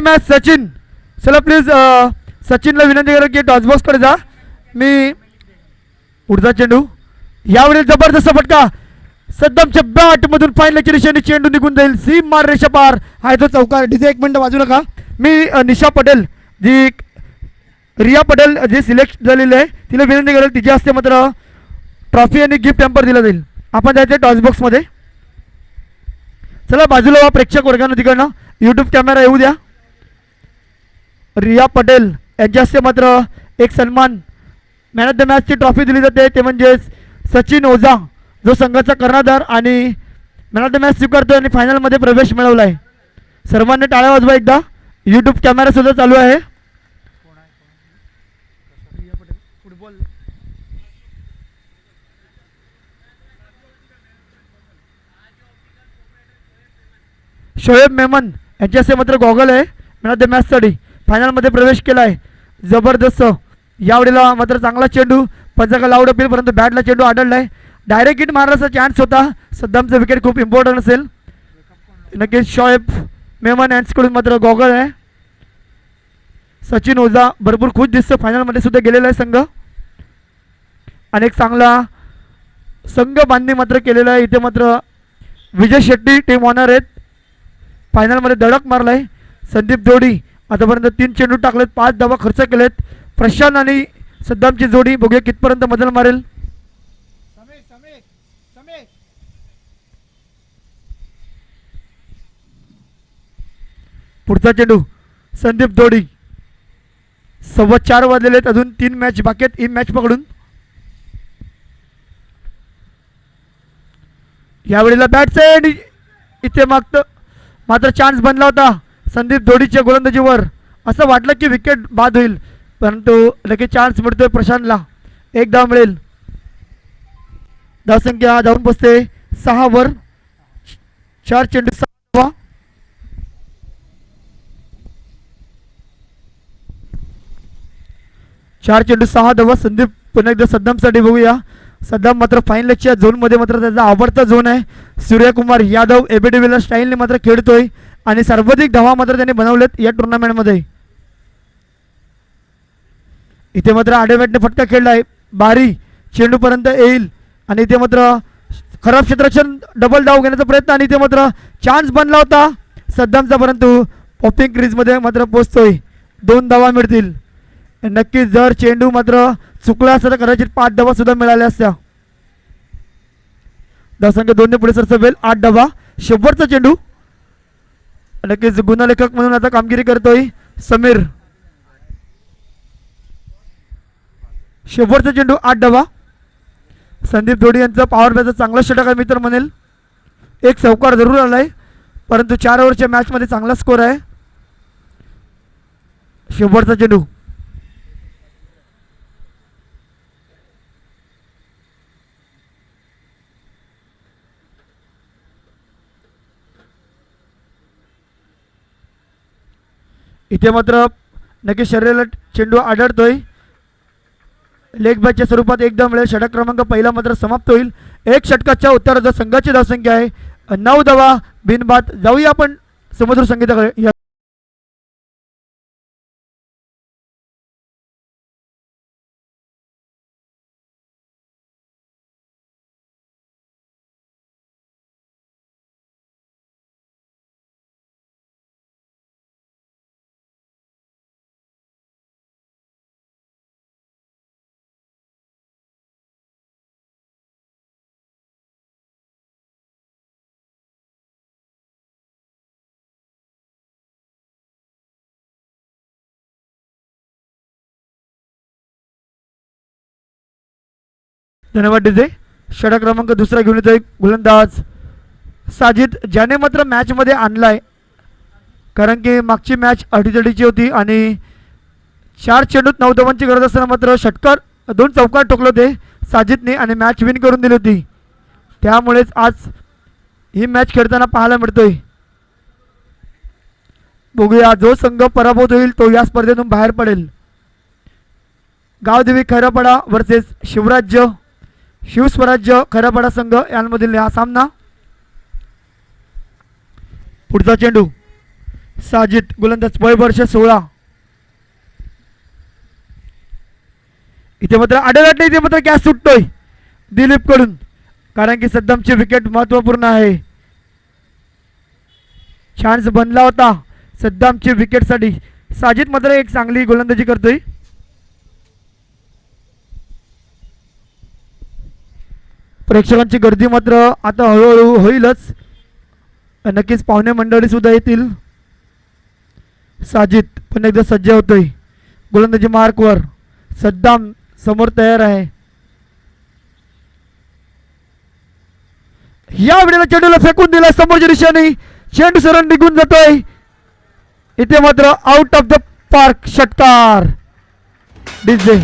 Match Sachin. चला please सचिनला विनंती करा की टॉस बॉक्सकडे जा. मी पुढचा चेंडू यावेळी जबरदस्त फटका. सद्दामच्या बॅट मधून फायनलच्या दिशेने चेंडू निघून जाईल. सीम मार रेषा पार आहे तो चौकार. डिझे एक मिनिट वाजू नका. मी निशा पटेल जी रिया पटेल जी सिलेक्ट झालेली आहे तिला विनंती करेल तिच्या हस्ते मात्र ट्रॉफी आणि गिफ्ट हॅम्पर दिला जाईल. आपण जायचं टॉस बॉक्समध्ये. चला बाजूला वा प्रेक्षक वर्गानं तिकडनं यूट्यूब कॅमेरा येऊ द्या. रिया पटेल यांच्या हस्ते मात्र एक सन्मान मॅन ऑफ द मॅचची ट्रॉफी दिली जाते ते म्हणजे सचिन ओझा जो संघाचा कर्णधार आणि मॅन ऑफ द मॅच स्वीकारतो आणि फायनलमध्ये प्रवेश मिळवला आहे. सर्वांनी टाळ्या वाजवा एकदा. यूट्यूब कॅमेरा सुद्धा चालू आहे. शोएब मेमन यांच्या हस्ते मात्र गॉगल आहे मॅन ऑफ द मॅचसाठी. फायनलमध्ये प्रवेश केला आहे. जबरदस्त यावेळेला मात्र चांगला चेंडू पंचाका लावड अपेल परंतु बॅटला चेंडू आढळला आहे. डायरेक्ट हिट मारण्याचा चान्स होता. सद्दामचं विकेट खूप इम्पॉर्टंट असेल. नक्कीच शोएब मेमन यांच्याकडून मात्र गॉगल आहे. सचिन ओझा भरपूर खुश दिसतो. फायनलमध्ये सुद्धा गेलेला आहे संघ. अनेक चांगला संघ बांधणी मात्र केलेला आहे. इथे मात्र विजय शेट्टी टीम ऑनर आहेत. फायनलमध्ये धडक मारला आहे. संदीप जोडी आतापर्यंत 3 चेंडू टाकलेत 5 धावा खर्च केलेत. प्रशांत आणि सद्दामची जोडी बघूया कितपर्यंत मजल मारेल. पुढचा चेंडू संदीप जोडी. 4:15 वाजलेले आहेत. अजून 3 मॅच बाकी आहेत ही मॅच पकडून. यावेळेला बॅटचं इथे मात्र चान्स बनला होता संदीप जोडीच्या गोलंदाजीवर. असं वाटलं की विकेट बाद होईल परंतु लगेच चान्स मिळतोय प्रशांतला. एक धाव मिळेल. धावसंख्या जाऊन बसते 6 वर. 4 चेंडू 6 धावा. संदीप पुन्हा एकदा सद्दामसाठी बघूया. सद्दाम मात्र फायनलच्या झोनमध्ये मात्र त्याचा आवडता झोन आहे. सूर्यकुमार यादव एबीडीव्हीलर स्टाईलने मात्र खेळतोय आणि सर्वाधिक धावा मात्र त्याने बनवलेत या टुर्नामेंटमध्ये. इथे मात्र आडेबॅटने फटका खेळलाय. बारी चेंडूपर्यंत येईल आणि इथे मात्र खराब क्षेत्ररक्षण डबल डाव घेण्याचा प्रयत्न आणि इथे मात्र चान्स बनला होता सद्दामचा परंतु पॉपिंग क्रीजमध्ये मात्र पोहोचतोय. 2 धावा मिळतील. नक्कीच जर चेंडू मात्र चुकला असता तर कदाचित 5 धावा सुद्धा मिळाल्या असत्या. धावसंख्या 2 ने पुढे सरसवेल. 8 धावा. शेवटचा चेंडू. नक्कीच गुणलेखक म्हणून आता कामगिरी करतोय समीर. शेवटचा चेंडू 8 धावा. संदीप जोडी यांचा पॉवर प्लेचा चांगला षटक आहे मी तर म्हणेल. एक चौकार जरूर आलाय परंतु 4 ओव्हरच्या मॅच मध्ये चांगला स्कोर आहे. शेवटचा चेंडू. इथे मात्र नक्की शरीराला चेंडू आढळतोय. लेग बॅचच्या स्वरूपात एकदा मिळेल. षटक क्रमांक पहिला मात्र समाप्त होईल. 1 षटकाच्या उत्तरार्धात संघाची धावसंख्या आहे 9 धावा बिनबाद. जाऊया आपण समुद्र संगीताकडे. धन्यवाद डीजे. षटक क्रमांक दुसरा घेऊन येतोय गोलंदाज साजिद ज्याने मात्र मॅच मध्ये आणलाय कारण की मागची मॅच अडीचडीची होती आणि 4 चेंडूत 9 धावांची गरज असताना मात्र षटकार 2 चौकार ठोकले होते साजिदने आणि मॅच विन करून दिली होती. त्यामुळेच आज ही मॅच खेळताना पाहायला मिळतोय. बघूया जो संघ पराभूत होईल तो या स्पर्धेतून बाहेर पडेल. गावदेवी खैरापाडा वर्सेस शिवस्वराज्य खैरापाडा संघ यांमधील हा सामना. पुढचा चेंडू साजिद गोलंदाज वय वर्ष 16. इथे मात्र आढळत नाही, इथे मात्र कॅच सुटतोय दिलीप कडून, कारण की सद्दामची विकेट महत्वपूर्ण आहे. चान्स बनला होता सद्दामची विकेटसाठी. साजिद मात्र एक चांगली गोलंदाजी करतोय. प्रेक्षकांची गर्दी मात्र आता हळूहळू होईलच, नक्कीच पाहुणे मंडळी सुद्धा येतील. साजिद पुन्हा एकदा सज्ज होतोय गोलंदाजी मार्कवर. सद्दाम समोर तयार आहे. या वेळेला चेंडूला फेकून दिला समोरच्या दिशेने, चेंडू सरळ निघून जातोय. इथे मात्र आउट ऑफ द पार्क षटकार. DJ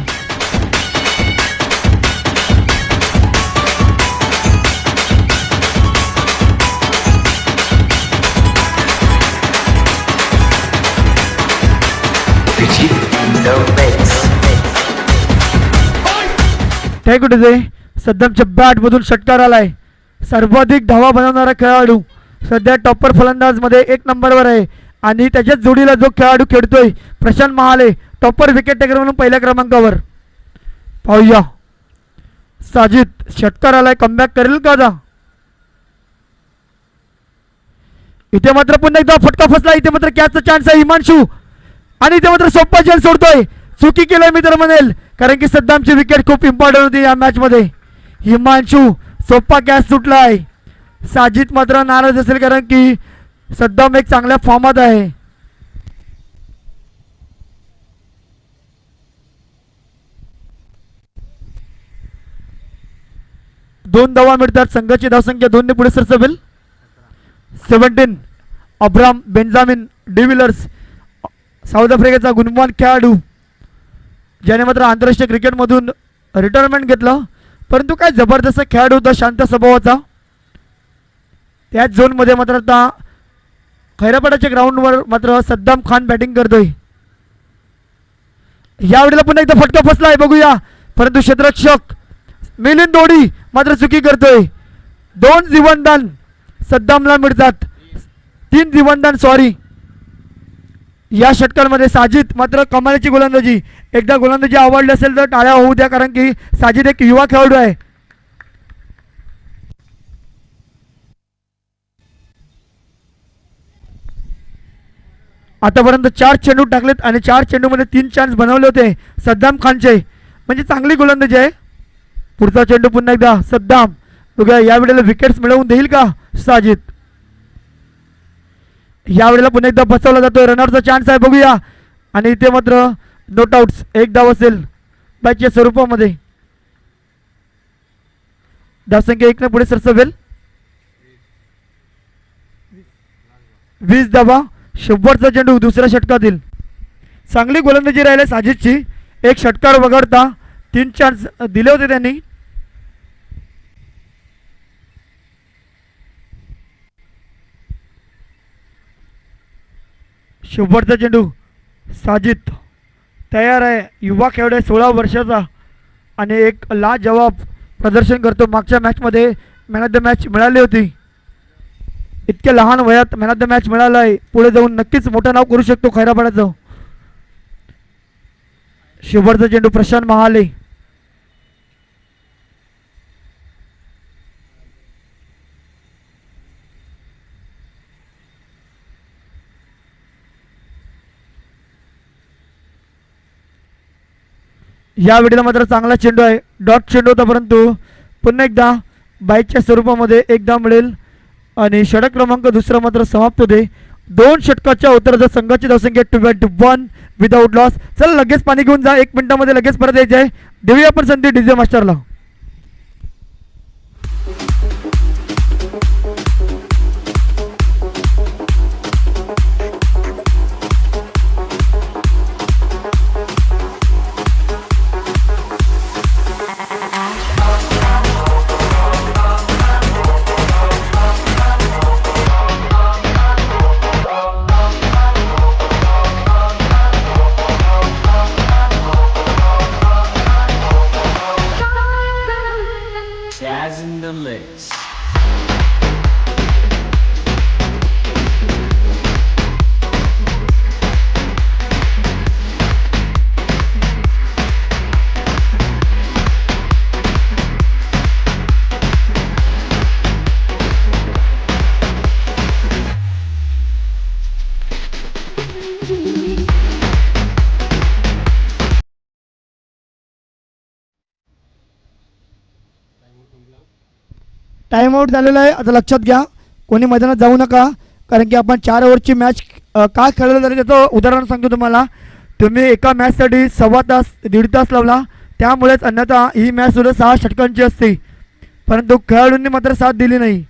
thank you DJ. सद्दामच्या बॅट मधून षटकार आलाय. सर्वाधिक धावा बनवणारा खेळाडू सध्या टॉपर फलंदाज मध्ये 1 नंबरवर आहे आणि त्याच्याच जोडीला जो खेळाडू खेळतोय Prashant Mahale topper wicket taker म्हणून पहिल्या क्रमांकावर. पाहूया साजिद षटकार आलाय, कमबॅक करेल का आता. इथे मात्र पुन्हा एकदा फटका फसला. इथे मात्र कॅचचा चान्स आहे हिमांशू आणि इथे मात्र सोप्पा जेल सोडतोय. चुकी केलंय मी तर म्हणेल, कारण की सद्दामची विकेट खूप इम्पॉर्टंट होती या मॅच मध्ये. हिमांशू सोप्पा कॅच सुटलाय. साजिद मात्र नाराज असेल, कारण की सद्दाम एक चांगल्या फॉर्मात आहे. दोन धावा मिळतात. संघाची धावसंख्या 2 ने पुढे सरसवेल. 17 अब्राम बेंजामिन डिव्हिलर्स, साऊथ आफ्रिकेचा गुणवान खेळाडू, ज्याने मात्र आंतरराष्ट्रीय क्रिकेटमधून रिटायरमेंट घेतलं, परंतु काय जबरदस्त खेळाडू होता, शांत स्वभावाचा. त्याच झोनमध्ये मात्र आता खैरापाड्याच्या ग्राउंडवर मात्र सद्दाम खान बॅटिंग करतोय. यावेळेला पुन्हा एकदा फटका फसलाय, बघूया. परंतु क्षेत्ररक्षक मिलिंद दोडी मात्र चुकी करतोय. 2 जीवनदान सद्दामला मिळतात, 3 जीवनदान सॉरी. या षटकांमध्ये साजिद मात्र कमालीची गोलंदाजी. एकदा गोलंदाजी आवडली असेल तर टाळ्या होऊ द्या, कारण की साजिद एक युवा खेळाडू आहे. आतापर्यंत 4 चेंडू टाकलेत आणि 4 चेंडूमध्ये 3 चान्स बनवले होते सद्दाम खानचे, म्हणजे चांगली गोलंदाजी आहे. पुढचा चेंडू पुन्हा एकदा सद्दाम. बघूया यावेळेला विकेट्स मिळवून देईल का साजिद. यावेळेला पुन्हा एकदा बसवला जातोय. रनआउटचा चान्स आहे, बघूया. आणि इथे मात्र नोट आउट्स, 1 धाव असेल बॅचच्या स्वरूपामध्ये. धावसंख्या 1 ने पुढे सरसवेल. 20 धावा. शेवटचा चेंडू दुसऱ्या षटकातील. चांगली गोलंदाजी राहिली साजिदची. 1 षटकार वगळता 3 चान्स दिले होते त्यांनी. शेवटचा चेंडू. साजिद तयार आहे, युवा खेळाडू आहे, 16 वर्षाचा आणि एक लाजवाब प्रदर्शन करतो. मागच्या मॅचमध्ये मॅन ऑफ द मॅच मिळाली होती. इतक्या लहान वयात मॅन ऑफ द मॅच मिळाला आहे, पुढे जाऊन नक्कीच मोठं नाव करू शकतो खैरापाड्याचं. शेवटचा चेंडू प्रशांत महाले. या वेळेला मात्र चांगला चेंडू आहे, डॉट चेंडू होता, परंतु पुन्हा एकदा बाईकच्या स्वरूपामध्ये एकदा मिळेल आणि षटक क्रमांक दुसरा मात्र समाप्त होते. 2 षटकाच्या उत्तरार्धात संघाची धावसंख्या 2-1 विदाउट लॉस. चल लगेच पाणी घेऊन जा, 1 मिनिटामध्ये लगेच परत यायचे आहे. देऊया आपण संधी डीजे मास्टरला. टाइम आउट झालेला आहे. आता लक्षात घ्या, कोणी मैदानात जाऊ नका, कारण की आपण 4 ओव्हरची मॅच का खेळलं तरी त्याचं उदाहरण सांगतो तुम्हाला. तुम्ही एका मॅचसाठी 1.25 तास 1.5 तास लावला, त्यामुळेच अन्यथा ही मॅच सुद्धा 6 षटकांची असते, परंतु खेळाडूंनी मात्र साथ दिली नाही.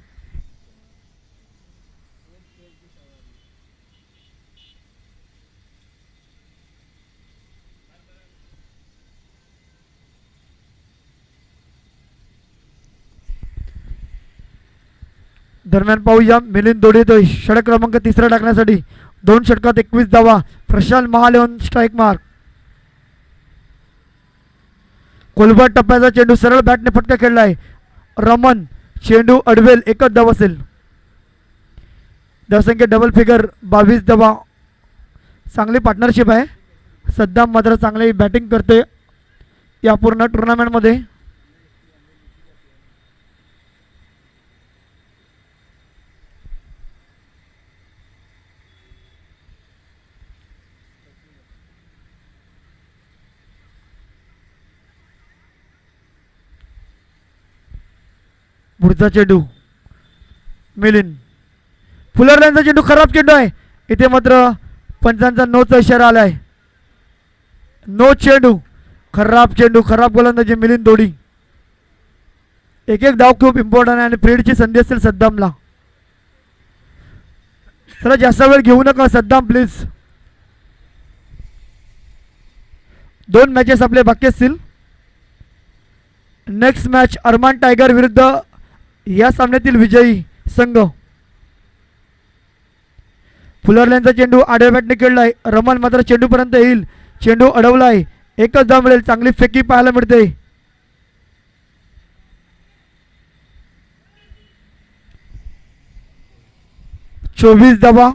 दरम्यान पाहूया मिलिंद दोडी येतोय षटक क्रमांक 3 टाकण्यासाठी. 2 षटकात 21 धावा. प्रशांत महालेवन स्ट्राईक मार्क. कोलबट टप्प्याचा चेंडू सरळ बॅटने फटका खेळलाय. रमन चेंडू अडवेल, एकच धाव असेल. धावसंख्या डबल फिगर 22 धावा. चांगली पार्टनरशिप आहे. सद्दाम मात्र चांगली बॅटिंग करते या पूर्ण टुर्नामेंटमध्ये. पुढचा चेंडू मिलिंद. फुलरल्यांचा चेंडू खराब चेंडू आहे. इथे मात्र पंचांचा नोचा इशारा आलाय. नो चेंडू, खराब चेंडू, खराब गोलंदाजी मिलिंद दोडी. एक एक डाव खूप इम्पॉर्टंट आहे आणि फ्रीडची संधी असेल सद्दामला. चला जास्त वेळ घेऊ नका सद्दाम प्लीज. 2 मॅचेस आपले बाकी असतील. नेक्स्ट मॅच अरमान टायगर विरुद्ध या सामन्यातील विजयी संघ. फुलरल्यांचा चेंडू आडव्या बॅटने खेळलाय. रमन मात्र चेंडूपर्यंत येईल. चेंडू अडवलाय, एकच धाव मिळेल. चांगली फेकी पाहायला मिळते. चोवीस धावा.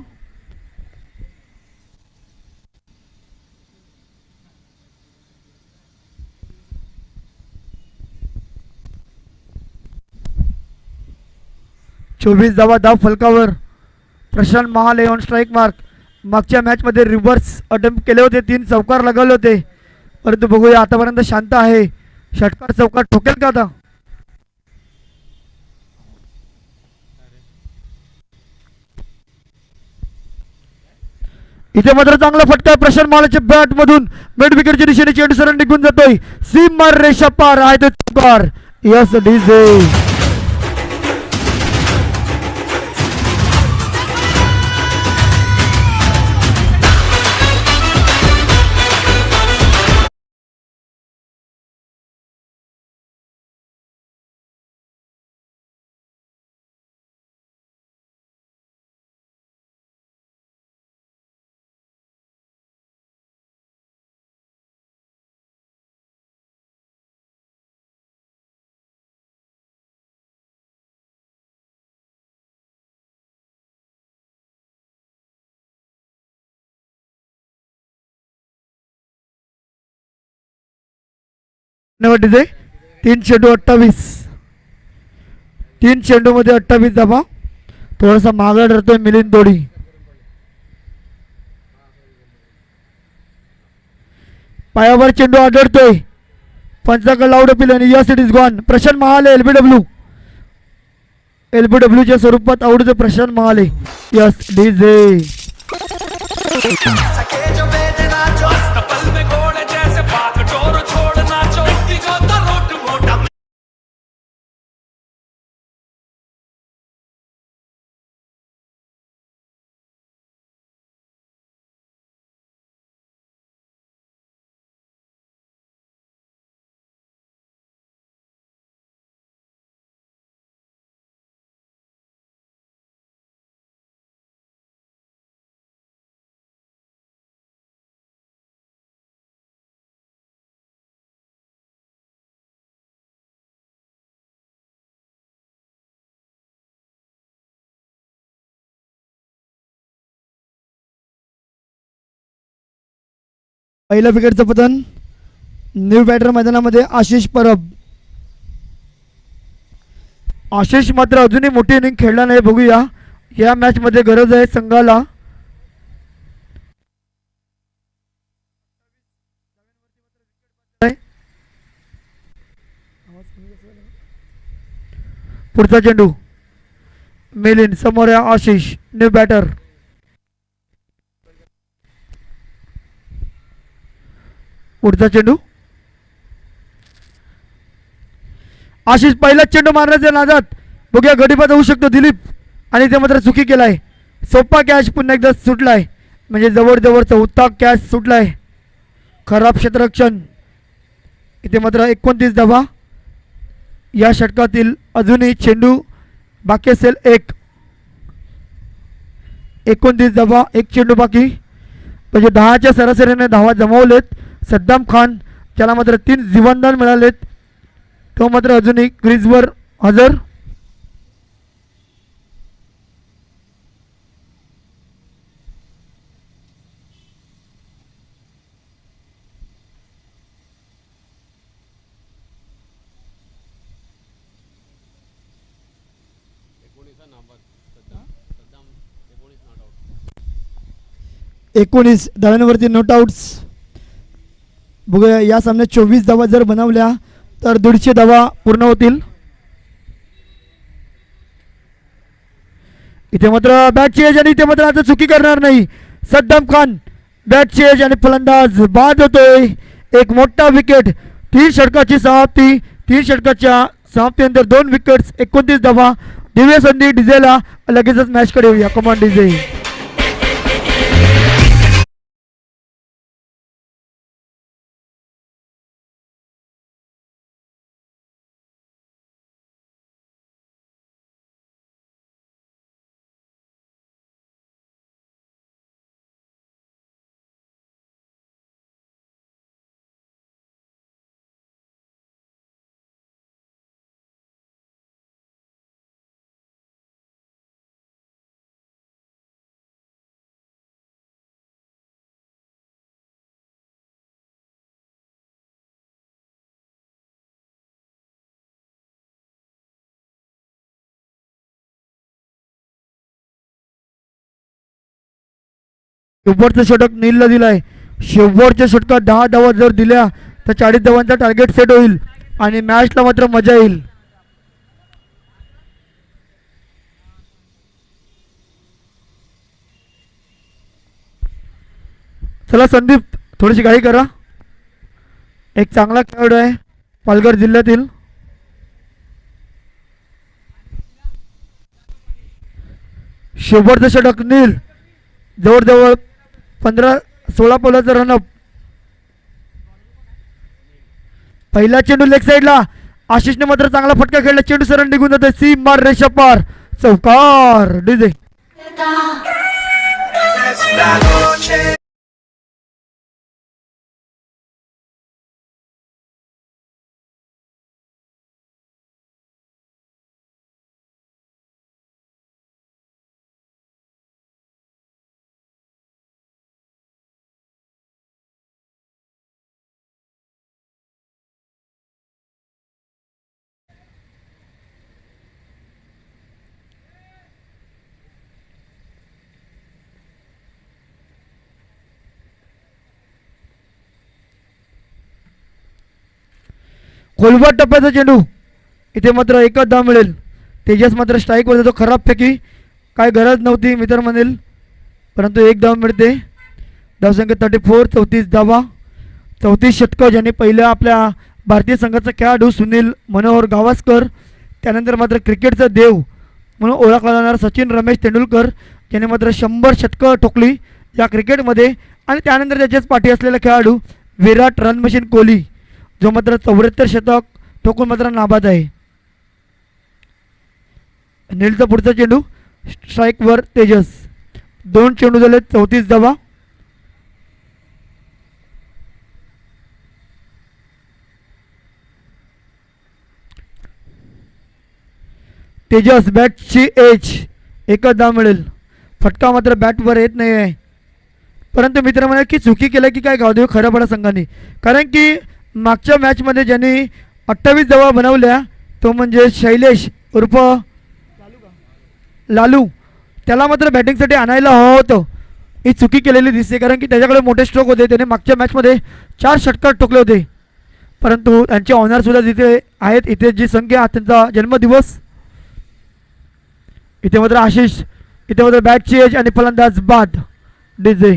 धाव फलकावर. Prashant Mahale on strike mark. मागच्या मॅचमध्ये रिव्हर्स अटेम्प्ट केले होते, 3 चौकार लगावले होते, परंतु बघूया आतापर्यंत शांत आहे. षटकार चौकार ठोकेल का आता? इथे मात्र चांगला फटका प्रशांत महालेच्या बॅट मधून मिड विकेटच्या दिशेने चेंडू सरळ निघून जातोय. सीमा रेषा पार आहे तो चौकार. Yes DJ. डीजे 3 चेंडू 28. 3 चेंडू मध्ये 28 धावा. थोडासा मागे ठरतोय मिलिंद दोडी. पायावर चेंडू आढळतोय. पंचाकडे लाऊड अपील आणि yes it is gone. Prashant Mahale LBW च्या स्वरूपात आवडतो प्रशांत महाले. Yes DJ. पहिल्या विकेटचं पतन. न्यू बॅटर मैदानामध्ये आशिष परब. आशिष मात्र अजूनही मोठी इनिंग खेळला नाही. बघूया या मॅच मध्ये गरज आहे संघाला. पुढचा चेंडू मिलिंद समोर आहे आशिष न्यू बॅटर. पुढचा चेंडू आशिष पहिला चेंडू मारण्याच्या नादात बघूया गडीपात होऊ शकतो दिलीप आणि ते मात्र चुकी केलाय. सोपा कॅच पुन्हा एकदा सुटलाय म्हणजे जवळ चौथा कॅच सुटलाय. खराब क्षेत्ररक्षण. इथे मात्र 29 धावा या षटकातील. अजूनही चेंडू बाकी असेल 29 धावा 1 चेंडू बाकी म्हणजे 10च्या सरासरीने धावा जमवलेत. सद्दाम खान त्याला मात्र 3 जीवनदान मिळालेत. तो मात्र अजूनही क्रीजवर हजर. एकोणीस धावांवरती नॉट आउट्स. बघूया या सामन्यात 24 धावा जर बनवल्या तर 150 धावा पूर्ण होतील. इथे मात्र बॅट चेंज आणि इथे मात्र आता चुकी करणार नाही सद्दाम खान. बॅट चेंज आणि फलंदाज बाद होतोय. एक मोठा विकेट. 3 षटकाची समाप्ती. 3 षटकाच्या समाप्तीनंतर 2 विकेट्स 29 धावा. दिव्य संधी डीजेला. लगेचच मॅचकडे येऊया. कमान डीजे. शेवटचं षटक नीलला दिलाय. शेवटच्या षटकात 10 धावा जर दिल्या तर 40 धावांचा टार्गेट सेट होईल आणि मॅचला मात्र मजा येईल. चला संदीप थोडीशी घाई करा. एक चांगला खेळाडू आहे पालघर जिल्ह्यातील. शेवटचं षटक नील. जवळजवळ 15-16 पोलाचा रनअप. पहिला चेंडू लेग साईडला. आशिषने मात्र चांगला फटका खेळला. चेंडू सरळ निघून जातो. सी मार रेषा पार. चौकार. डीजे खोलवर टप्प्याचा चेंडू. इथे मात्र एकच धाव मिळेल. तेजस मात्र स्ट्राईकवर जातो. खराब फेकी. काय गरज नव्हती मित्र म्हणेल परंतु 1 धाव मिळते. धावसंख्या 34. 34 धावा. 34 षटकं ज्याने पहिल्या आपल्या भारतीय संघाचा खेळाडू सुनील मनोहर गावस्कर. त्यानंतर मात्र क्रिकेटचा देव म्हणून ओळखला जाणारा सचिन रमेश तेंडुलकर ज्याने मात्र 100 षटकं ठोकली या क्रिकेटमध्ये. आणि त्यानंतर त्याच्याच पाठी असलेला खेळाडू विराट रन मशीन कोहली जो मात्र 74 शतक ठोकून मात्र नाबाद आहे. नीलचा पुढचा चेंडू स्ट्राईकवर तेजस. 2 चेंडू झाले. 34 धावा. तेजस बॅटची एज. एकच धाव मिळेल. फटका मात्र बॅटवर येत नाही आहे परंतु मित्र म्हणाले की चुकी केलं की काय गावदेव खरं पडा संघाने. कारण की मागच्या मॅचमध्ये ज्यांनी 28 धावा बनवल्या तो म्हणजे शैलेश उर्फ लालू. त्याला मात्र बॅटिंगसाठी आणायला हवं होतं. ही चुकी केलेली दिसते कारण की त्याच्याकडे मोठे स्ट्रोक होते. त्याने मागच्या मॅचमध्ये 4 षटकार ठोकले होते परंतु त्यांचे ऑनरसुद्धा तिथे आहेत. इथे जी संख्या त्यांचा जन्मदिवस इथे मात्र आशिष, इथे मात्र बॅटची एज आणि फलंदाज बाद. डीजे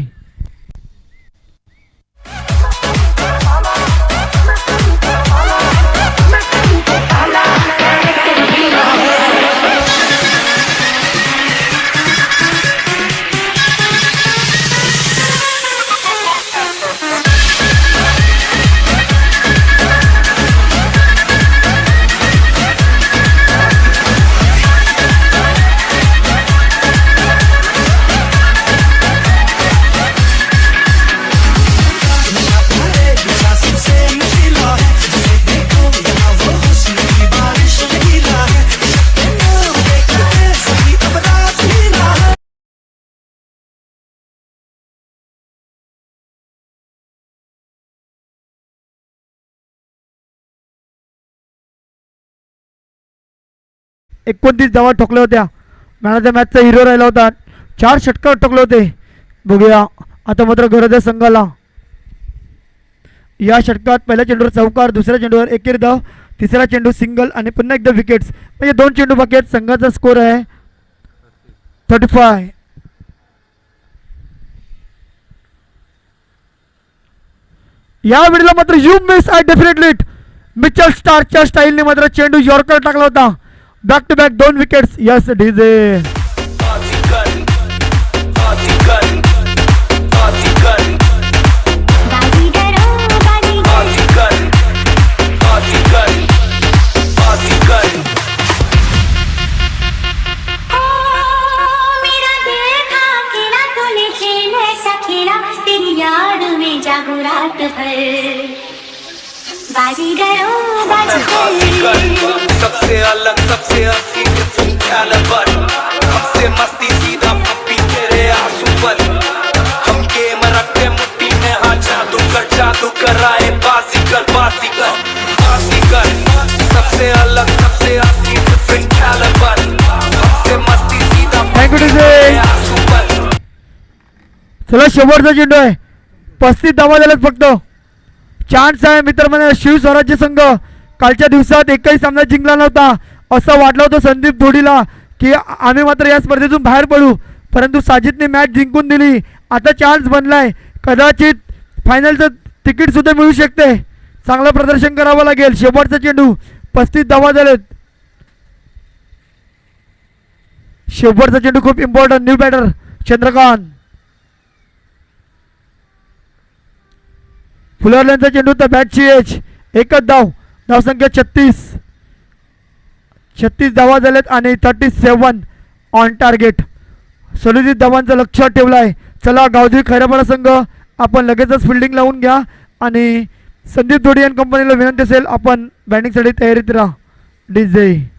एकोणतीस धावा ठोकल्या होत्या. मॅन ऑफ द मॅचचा हिरो राहिला होता. 4 षटकार ठोकले होते. बघूया आता मात्र गरज आहे संघाला. या षटकात पहिल्या चेंडूवर चौकार, दुसऱ्या चेंडूवर एकेरी धाव, तिसरा चेंडू सिंगल आणि पुन्हा एकदा विकेट्स. म्हणजे 2 चेंडू बाकी आहेत. संघाचा स्कोर आहे 35. या वेळेला मात्र you miss I definitely it. Mitchell स्टार्कच्या स्टाईलने मात्र चेंडू यॉर्कर टाकला होता. Back to back 2 wickets. Yes DJ सबसे अलग सबसे असली डिफरेंट कैलिबर हमसे मस्ती सीधा पप्पी तेरे आंसू पर हम गेम रखते मुट्ठी में हाँ जादू कर आए बाजीगर सबसे अलग सबसे असली डिफरेंट कैलिबर हमसे मस्ती सीधा थँक्यू डीजे. आंसू पर. चला शेवटचा चेंडू आहे. 35 धावा झाल्यात फक्त. चान्स आहे मित्र म्हणजे शिव स्वराज्य संघ कालच्या दिवसात एकही सामना जिंकला नव्हता. असं वाटलं होतं संदीप धोडीला की आम्ही मात्र या स्पर्धेतून बाहेर पडू, परंतु साजिदने मॅच जिंकून दिली. आता चान्स बनलाय. कदाचित फायनलचं तिकीट सुद्धा मिळू शकते. चांगलं प्रदर्शन करावं लागेल. शेवटचा चेंडू. 35 धावा झालेत. शेवटचा चेंडू खूप इम्पॉर्टंट. New batter Chandrakant. फुलरल्यांचा चेंडू तर बॅटची एज. एकच धाव. धावसंख्या 36 धावा झाल्यात आणि 37 ऑन टार्गेट. 37 धावांचं लक्ष ठेवलं आहे. चला गावदेवी खैरापाडा संघ आपण लगेचच फिल्डिंग लावून घ्या आणि संदीप धोडी आणि कंपनीला विनंती असेल आपण बॅटिंगसाठी तयारीत राहा. डीजे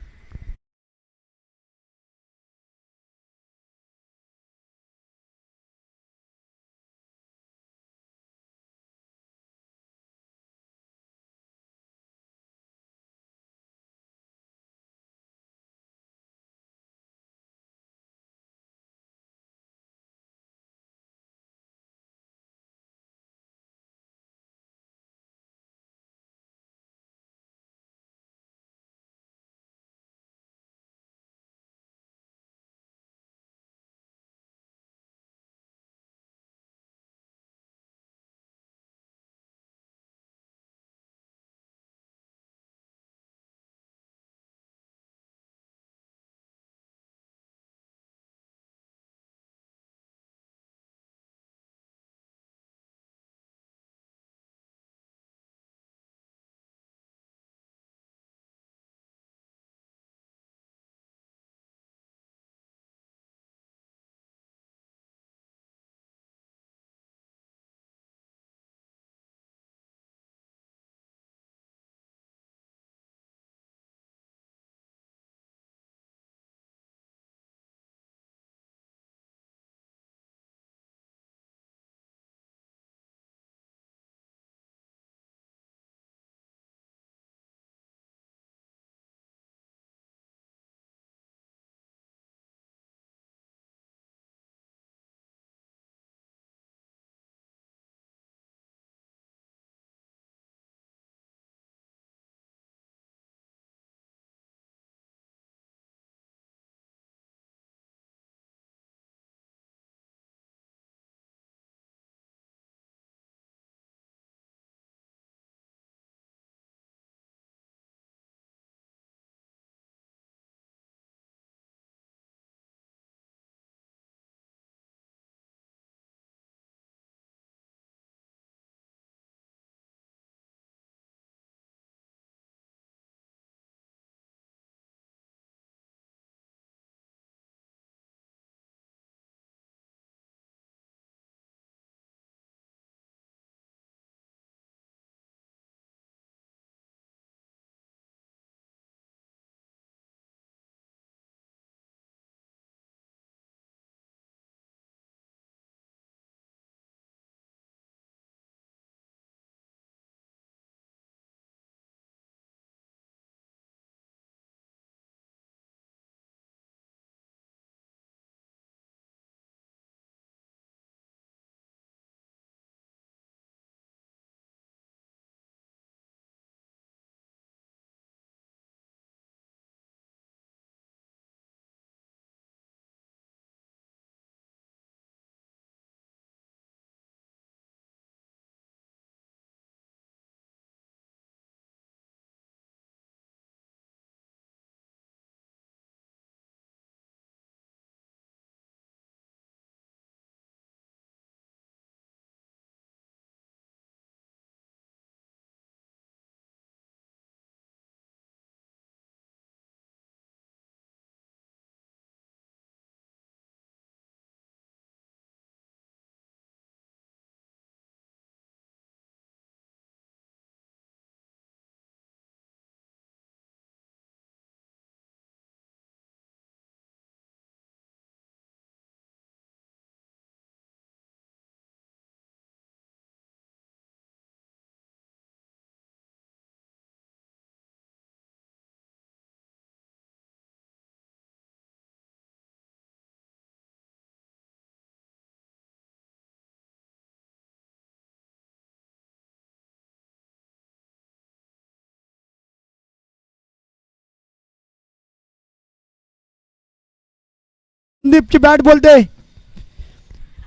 संदीपची बॅट बोलते.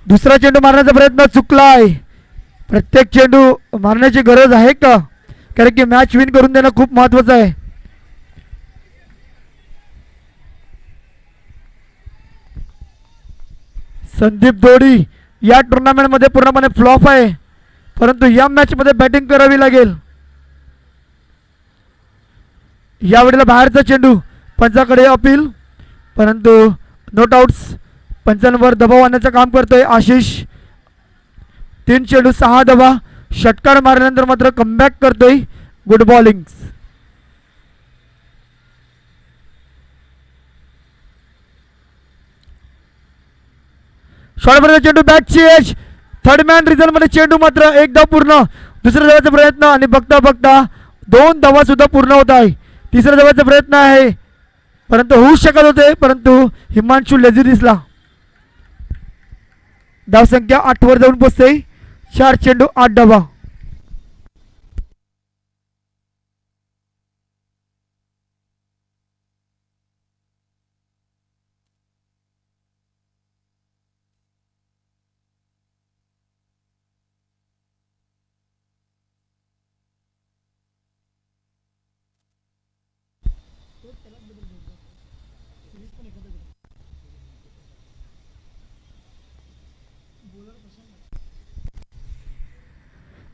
दुसरा चेंडू मारण्याचा प्रयत्न चुकलाय. प्रत्येक चेंडू मारण्याची गरज आहे का, कारण की मॅच विन करून देणं खूप महत्वाचं आहे. संदीप दोडी या टुर्नामेंटमध्ये पूर्णपणे फ्लॉप आहे, परंतु या मॅचमध्ये बॅटिंग करावी लागेल. यावेळेला बाहेरचा चेंडू, पंचाकडे अपील, परंतु नोट आउट्स. पंचांवर दबाव आणण्याचं काम करतोय आशिष. 3 चेंडू 6 धावा. षटकार मारल्यानंतर मात्र कमबॅक करतोय. Good bowling. शॉर्टपर्यंत चेंडू बॅटची एज. थर्ड मॅन रिझल्ट मध्ये चेंडू मात्र एक धाव पूर्ण. दुसऱ्या धावाचा प्रयत्न आणि बघता बघता 2 धावा सुद्धा पूर्ण होत आहे. तिसऱ्या धावाचा प्रयत्न आहे, परंतु होऊ शकत होते, परंतु हिमांशू लेझी दिसला. धावसंख्या 8 वर जाऊन पोचते. 4 चेंडू 8 धावा.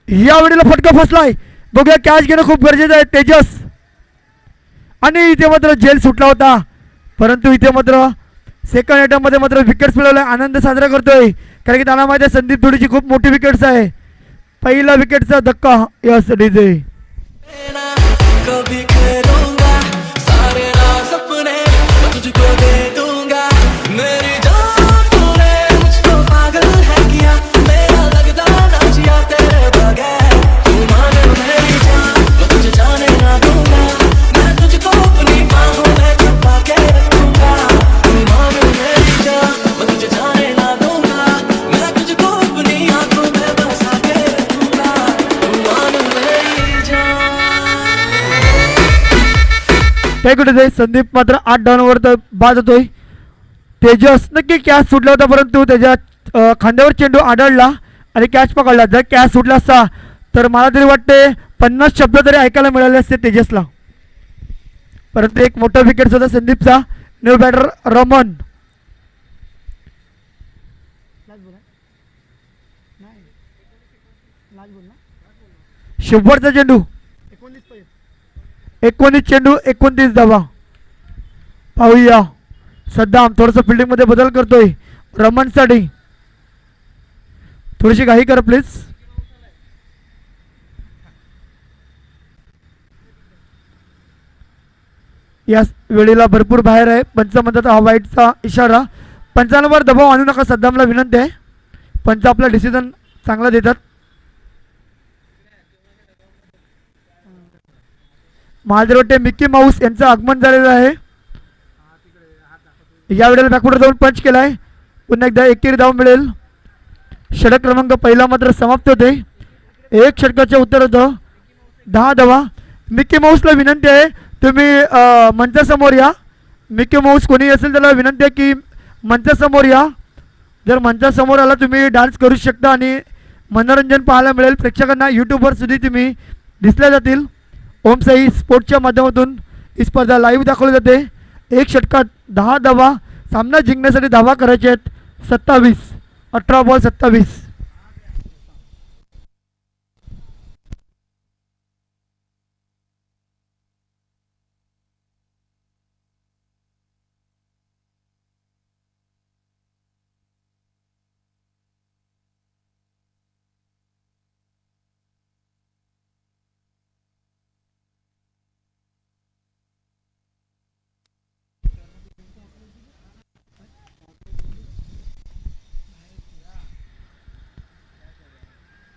या वेळेला फटका फसलाय. बघूया, कॅच घेणं खूप गरजेचं आहे. तेजस, आणि इथे मात्र जेल सुटला होता, परंतु इथे मात्र सेकंड अटेम्प्ट मध्ये मात्र विकेट्स मिळवलाय. आनंद साजरा करतोय, कारण की त्याला माहिती आहे संदीप धुडीची खूप मोठी विकेट्स आहे. पहिला विकेटचा धक्का यस डीजे. संदीप मात्र 8 धावांवर बाद होतोय. तेजस नक्की कॅच सुटला होता, परंतु त्याच्या खांद्यावर चेंडू आढळला आणि कॅच पकडला. जर कॅच सुटला असता तर मला तरी वाटते 50 शब्द तरी ऐकायला मिळाले असते तेजसला, परंतु एक मोठा विकेट होता संदीपचा. New batter Raman. शेवटचा चेंडू 19 चेंडू 29 धावा. पाहूया, सद्दाम थोडस फिल्डिंग मध्ये बदल करतोय रमन साठी. थोडीशी घाई कर प्लीज. या वेळेला भरपूर बाहेर आहे. पंच म्हणतात हा वाईटचा इशारा. पंचांवर दबाव आणू नका, सद्दामला विनंती आहे. पंच आपला डिसिजन चांगला देतात. महादेवटे मिकी माऊस यांचं आगमन झालेलं आहे. या वेळेला बॅकवर्ड जाऊन पंच केलाय. पुन्हा एकदा एकेरी धाव मिळेल. षटक क्रमांक पहिला मात्र समाप्त होते. एक षटकाच्या उत्तर होतं 10 धावा. मिकी माऊसला विनंती आहे तुम्ही मंचासमोर या. मिकी माऊस कोणी असेल त्याला विनंती आहे की मंचासमोर या. जर मंचासमोर आला तुम्ही डान्स करू शकता आणि मनोरंजन पाहायला मिळेल. प्रेक्षकांना यूट्यूबवर सुद्धा तुम्ही दिसल्या जातील. ओम साई स्पोर्ट्सच्या माध्यमातून ही स्पर्धा लाईव्ह दाखवली जाते. एक षटकात 10 धावा. सामना जिंकण्यासाठी धावा करायचे आहेत 27. 18 बॉल 27.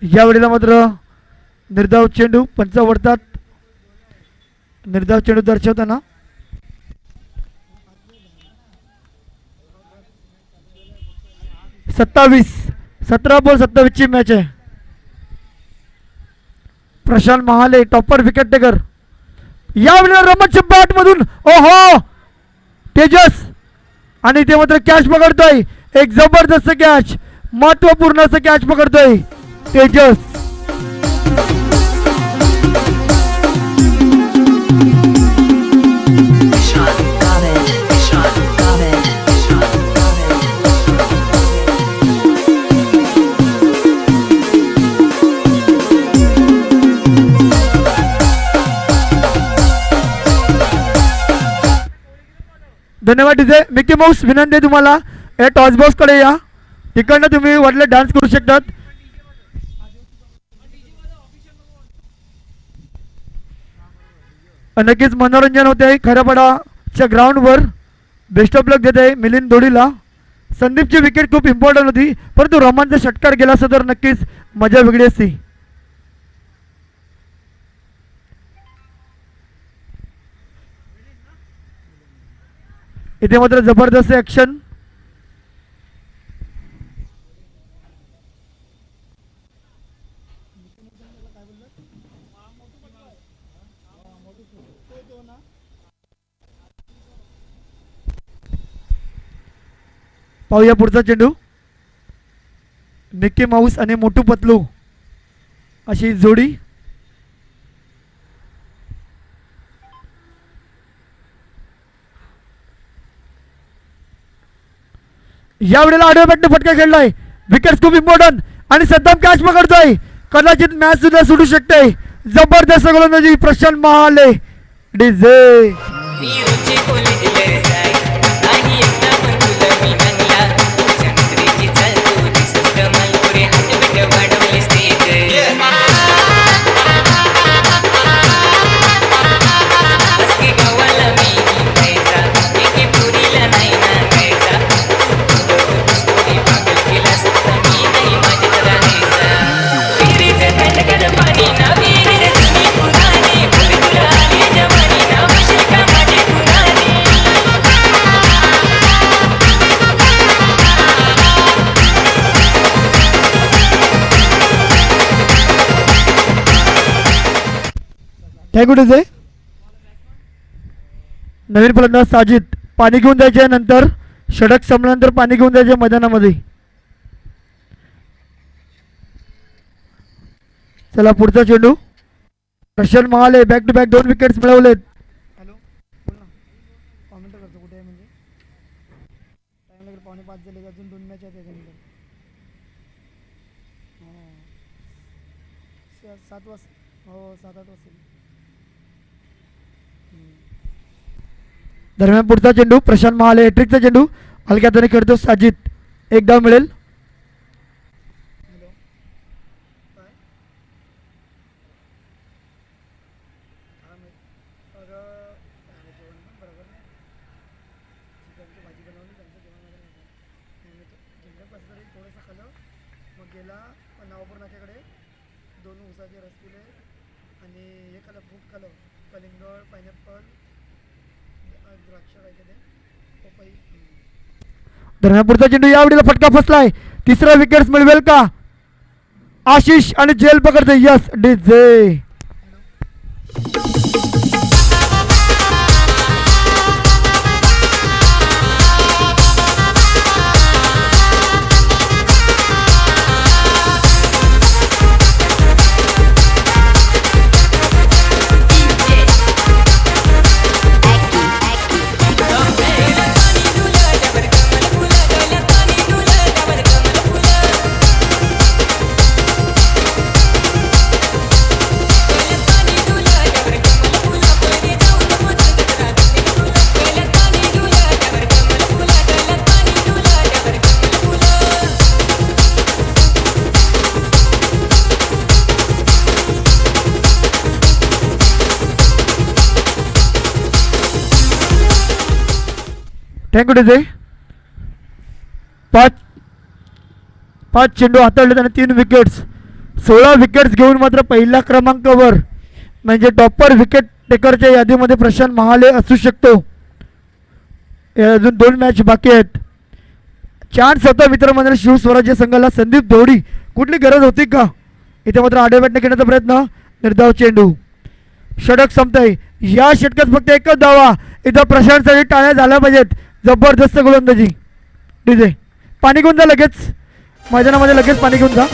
या वेळेला मात्र निर्धाव चेंडू पंच ओढतात. निर्धाव चेंडू दर्शवताना 27. 17 बॉल 27 ची मॅच आहे. Prashant Mahale topper wicket taker. या वेळेला रमतच्या बॅट मधून ओहो तेजस आणि इथे मात्र कॅच पकडतोय, एक जबरदस्त कॅच, महत्वपूर्ण असं कॅच पकडतोय तेजस. धन्यवाद डीजे मिकी माऊस. विनंती आहे तुम्हाला या टॉस बॉक्स कडे या, तिकडनं तुम्ही वाटलं डान्स करू शकतात. नक्कीच मनोरंजन होते आहे खरापडाच्या ग्राउंडवर. बेस्ट ऑफ लक देत आहे मिलिंद दोडीला. संदीपची विकेट खूप इम्पॉर्टंट होती, परंतु रोमांचा षटकार गेला असता तर नक्कीच मजा वेगळी असती. इथे मात्र जबरदस्त ॲक्शन. पाहूया पुढचा चेंडू. मिकी माऊस आणि मोटू पतलू अशी जोडी. यावेळेला आडव्या बॅटने फटका खेळलाय. विकेट खूप इम्पॉर्टंट आणि सद्दाम कॅच पकडतोय. कदाचित मॅच सुद्धा सुटू शकते. जबरदस्त गोलंदाजी Prashant Mahale. DJ thank you DJ. नवीन फलंदाज साजिद पाणी घेऊन जायचे नंतर षटक संपल्यानंतर पाणी घेऊन जायचे मैदानामध्ये. चला पुढचा चेंडू. Prashant Mahale back to back 2 wickets मिळवलेत. हॅलो बोल ना. कॉमेंट करतो कुठे आहे म्हणजे टाइम लागेल. 4:45 झाले, अजून 2 मॅच आहेत त्याच्यानंतर. 7 वाजता. हो 7-8 वाजता. दरम्यान पुढचा चेंडू प्रशांत महाले हॅट्रिकचा चेंडू हलक्या हाताने खेळतो साजिद. एक धाव मिळेल. दरम्यान पुढचा चेंडू यावेळेला फटका फसलाय. तिसरा विकेट मिळवेल का आशिष आणि जेल पकडते. Yes DJ. Thank you DJ. 5 चेंडू हाताळलेत आणि 3 विकेट्स. 16 विकेट्स घेऊन मात्र पहिल्या क्रमांकावर म्हणजे टॉपर विकेट टेकरच्या यादीमध्ये प्रशांत महाले असू शकतो. अजून 2 मॅच बाकी आहेत. चान्स होता मित्रमंडळ शिवस्वराज्य संघाला. संदीप धोडी कुठली गरज होती का? इथे मात्र आडव्या बॅटने खेळण्याचा प्रयत्न. निर्धाव चेंडू. षटक संपतंय. या षटकात फक्त एकच धावा. इथं प्रशांतसाठी टाळ्या झाल्या पाहिजेत. जबरदस्त गोलंदाजी. डीजे पाणी घेऊन जा लगेच, मैदानामध्ये लगेच पाणी घेऊन जा.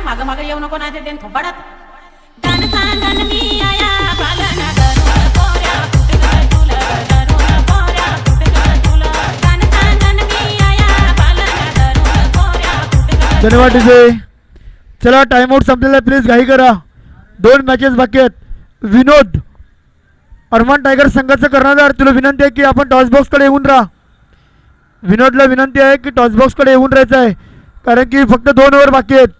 माग माग येऊ नको ना ते थोपाडात गाणं सांगन मी आया पालन करू पोऱ्या कुठं तुला करू पोऱ्या कुठं तुला गाणं सांगन मी आया पालन करू पोऱ्या कुठं. धन्यवाद डीजे. चला टाइम आउट संपलेला आहे, प्लीज घाई करा. 2 मॅचेस बाकी आहेत. विनोद अरमान टायगर संघाचं कर्णधार, तुला विनंती आहे की आपण टॉस बॉक्सकडे येऊन राहा. विनोदला विनंती आहे की टॉस बॉक्सकडे येऊन राहायचं आहे, कारण की फक्त 2 ओव्हर बाकी आहेत.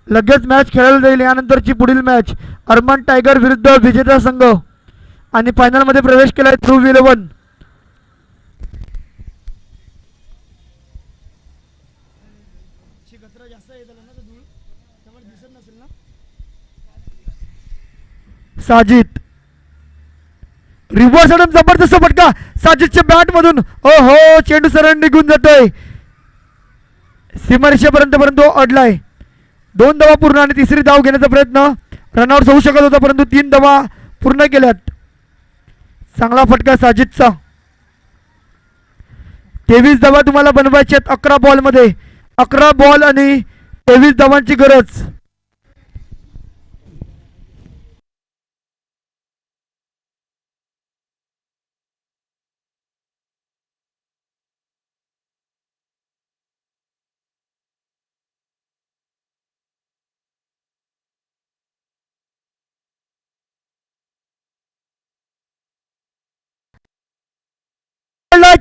लगेच मॅच खेळली जाईल. यानंतरची पुढील मॅच अरमान टायगर विरुद्ध विजेता संघ आणि फायनलमध्ये प्रवेश केला आहे ध्रुव 11. साजिद रिव्हर्स अडम जबरदस्त फटका साजिदच्या बॅट मधून. ओ हो, चेंडू सरळ निघून जातोय सीमारेषेपर्यंत, परंतु अडलाय. 2 धावा पूर्ण आणि तिसरी धाव घेण्याचा प्रयत्न रनआउट होऊ शकत होता, परंतु 3 धावा पूर्ण केल्यात. चांगला फटका साजिदचा. 23 धावा तुम्हाला बनवायच्या आहेत 11 बॉलमध्ये. 11 बॉल आणि 23 धावांची गरज.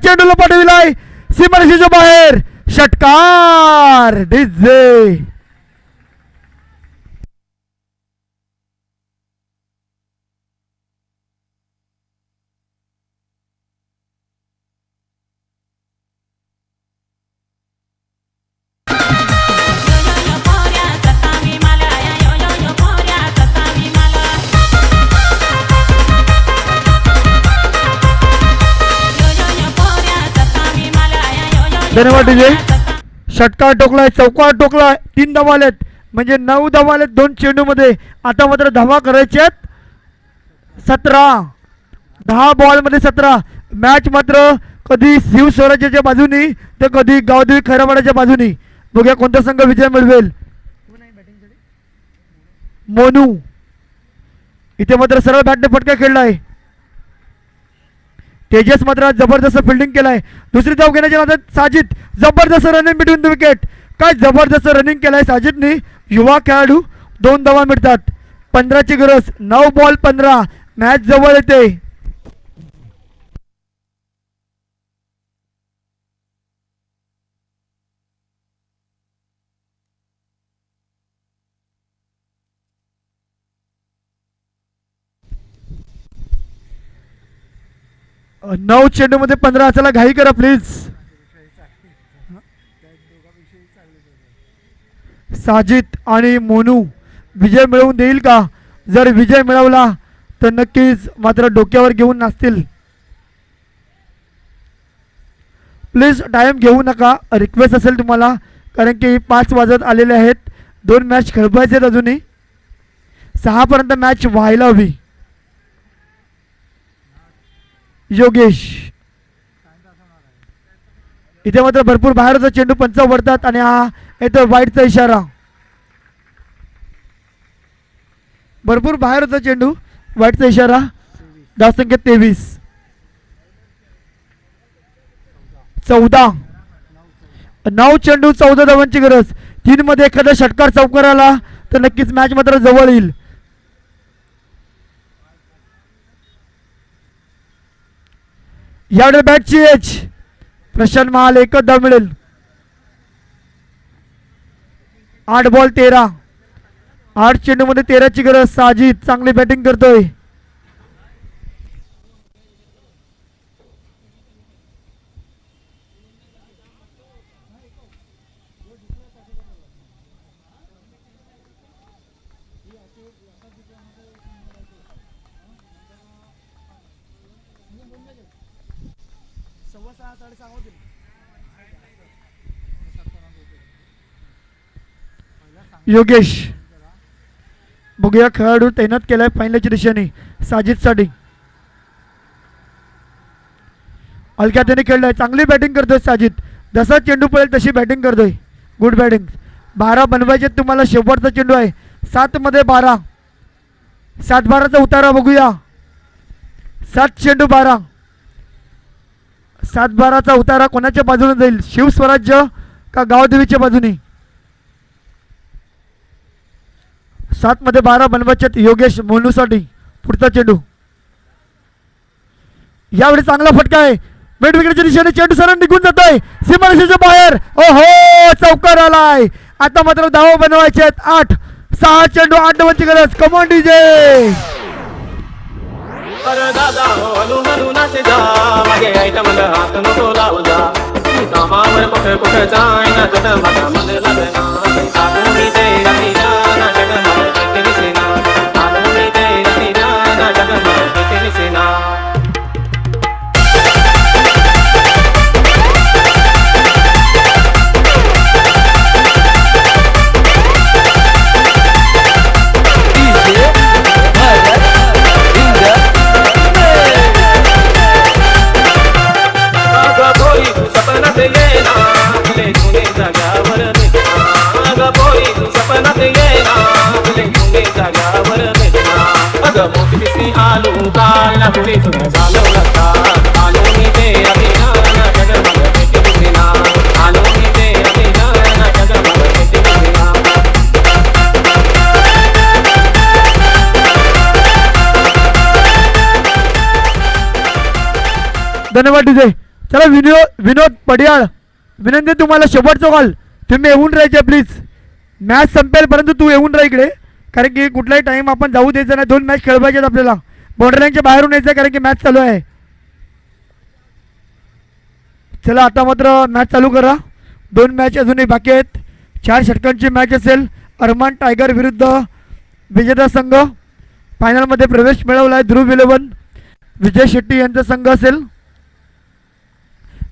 चेंडूला पाठविलाय सीमारेषेच्या बाहेर. षटकार डीजे. धन्यवाद डीजे. षटकार टोकलाय, चौकार टोकलाय, 3 धावा आलेत, म्हणजे 9 धावा आलेत 2 चेंडूमध्ये. आता मात्र धावा करायचे आहेत 17. 10 बॉलमध्ये 17. मॅच मात्र कधी शिव स्वराज्याच्या बाजूनी तर कधी गावदेवी खैराबाडाच्या बाजूनी. बघूया कोणता संघ विजय मिळवेल. मोनू इथे मात्र सरळ बॅटने फटका खेळलाय. तेजस मात्र जबरदस्त फिल्डिंग केलाय. दुसरी धाव घेण्याच्या नादात साजिद जबरदस्त रनिंग बिटवीन द विकेट. काय जबरदस्त रनिंग केलाय साजिदने. युवा खेळाडू. 2 धावा मिळतात. 15ची गरज. 9 बॉल 15. मॅच जवळ येते. नऊ चेंडूमध्ये 15. चला घाई करा प्लीज. साजिद आणि मोनू विजय मिळवून देईल का? जर विजय मिळवला तर नक्कीच मात्र डोक्यावर घेऊन नाचतील. प्लीज टाइम घेऊ नका, रिक्वेस्ट असेल तुम्हाला, कारण की 5 वाजत आलेले आहेत. 2 मॅच खेळवायचे आहेत अजूनही. 6 पर्यंत मॅच व्हायला हवी. योगेश इथे मात्र भरपूर बाहेर होता चेंडू. पंच वरतात आणि हा येतो वाईटचा इशारा. भरपूर बाहेर होता चेंडू. वाईटचा इशारा. धावसंख्या 23. 14. 9 चेंडू 14 धावांची गरज. 3 मध्ये एखादा षटकार चौकार आला तर नक्कीच मॅच मात्र जवळ येईल. यावेळी बॅटची एच. प्रशांत महाल एकच धाव मिळेल. 8 बॉल 13. 8 चेंडू मध्ये 13ची गरज. साजिद चांगली बॅटिंग करतोय. योगेश बघूया खेळाडू तैनात केलाय फायनलच्या दिशेने साजिदसाठी. हलक्या त्याने खेळलाय, चांगली बॅटिंग करतोय साजिद. जसा चेंडू पडेल तशी बॅटिंग करतोय. Good batting. 12 बनवायचे तुम्हाला. शेवटचा चेंडू आहे. 7 मध्ये 12. 7-12चा उतारा बघूया. 7 चेंडू 12. 7-12चा उतारा कोणाच्या बाजूने जाईल? शिवस्वराज्य का गावदेवीच्या बाजूने? 7 मध्ये 12 बनवायचे योगेश मोनूसाठी. पुढचा चेंडू यावेळी चांगला फटका आहे. मिड विकेटच्या दिशेने चेंडू सरळ निघून जातोय सीमारेषेच्या बाहेर. ओहो, चौकार आलाय. आता मात्र धावा बनवायचे आहेत 8. 6 चेंडू 8 धावांची गरज. Come on DJ. अरे दादा हो हलू हलू नाचे जा मागे आयटम हात नको लावू जा कामावर कुठे कुठे जाय ना जग माझा मन लागना आगमी ते राती ना जग मला किती दिसेना आगमी ते राती ना जग मला किती दिसेना. आलू काल ना पुरी तुम्हें झालो लगता आलू मी ते अभी ना जग मला किती दिसेना आलू मी ते अभी ना जग मला किती दिसेना. धन्यवाद डीजे. चला विनोद पडियाळ, विनंती तुम्हाला शेवटचा कॉल. तुम्ही येऊन राहायचे प्लीज. मॅच संपेल परंतु तू येऊन राहा इकडे, कारण की कुठलाही टाइम आपण जाऊ द्यायचा नाही. 2 मॅच खेळवायचे आहेत आपल्याला. बाउंड्री लाईनच्या बाहेरून यायचं कारण की मॅच चालू आहे. चला आता मात्र मॅच चालू करा. 2 मॅच अजूनही बाकी आहेत. 4 षटकांची मॅच असेल. अरमान टायगर विरुद्ध विजेता संघ. फायनलमध्ये प्रवेश मिळवला आहे ध्रुव 11 विजय शेट्टी यांचा संघ असेल.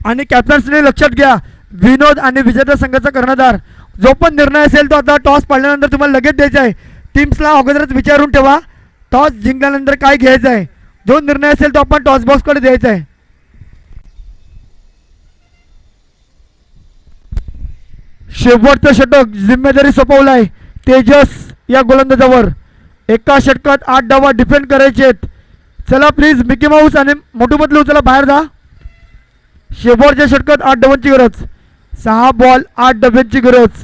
आणि कॅप्टन्सने लक्षात घ्या, विनोद आणि विजेता संघाचा कर्णधार जो पण निर्णय असेल तो आता टॉस पाडल्यानंतर तुम्हाला लगेच द्यायचा आहे. टीम्सला अगोदरच विचारून ठेवा टॉस जिंकल्यानंतर काय घ्यायचं आहे. जो निर्णय असेल तो आपण टॉस बॉक्सकडे द्यायचा आहे. शेवटचं षटक जिम्मेदारी सोपवलाय तेजस या गोलंदाजावर. एका षटकात 8 डावा डिफेंड करायचे आहेत. चला प्लीज मिकी माऊस आणि मोठू बदलू, चला बाहेर जा. शेवटच्या षटकात 8 डावांची गरज. 6 बॉल 8 डब्यांची गरज.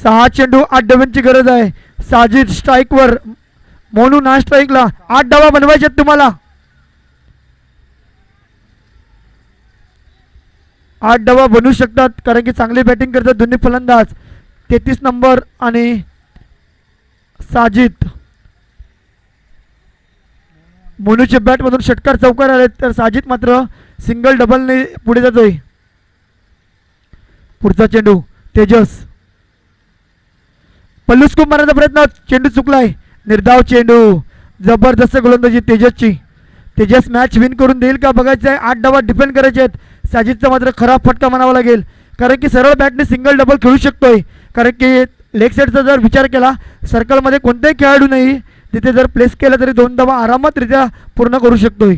सहा चेंडू 8 डब्यांची गरज आहे. साजिद स्ट्राईकवर, मोनू ना स्ट्राईकला. 8 डावा बनवायचे तुम्हाला. 8 डावा बनवू शकतात कारण की चांगली बॅटिंग करतात दोन्ही फलंदाज. 33 नंबर आणि साजिद. मोनूच्या बॅटमधून षटकार चौकार आले तर साजिद मात्र सिंगल डबलने पुढे जातोय. पुढचा चेंडू तेजस. पल्लूस्कूप मारण्याचा प्रयत्न, चेंडू चुकलाय. निर्धाव चेंडू. जबरदस्त गोलंदाजी तेजसची. तेजस मॅच विन करून देईल का बघायचं आहे. 8 डावा डिफेंड करायचे आहेत. साजिदचा मात्र खराब फटका म्हणावा लागेल कारण की सरळ बॅटने सिंगल डबल खेळू शकतोय. कारण की लेग साईडचा जर विचार केला सर्कलमध्ये कोणताही खेळाडू नाही, तिथे जर प्लेस केला तरी 2 धावा आरामातरित्या पूर्ण करू शकतोय.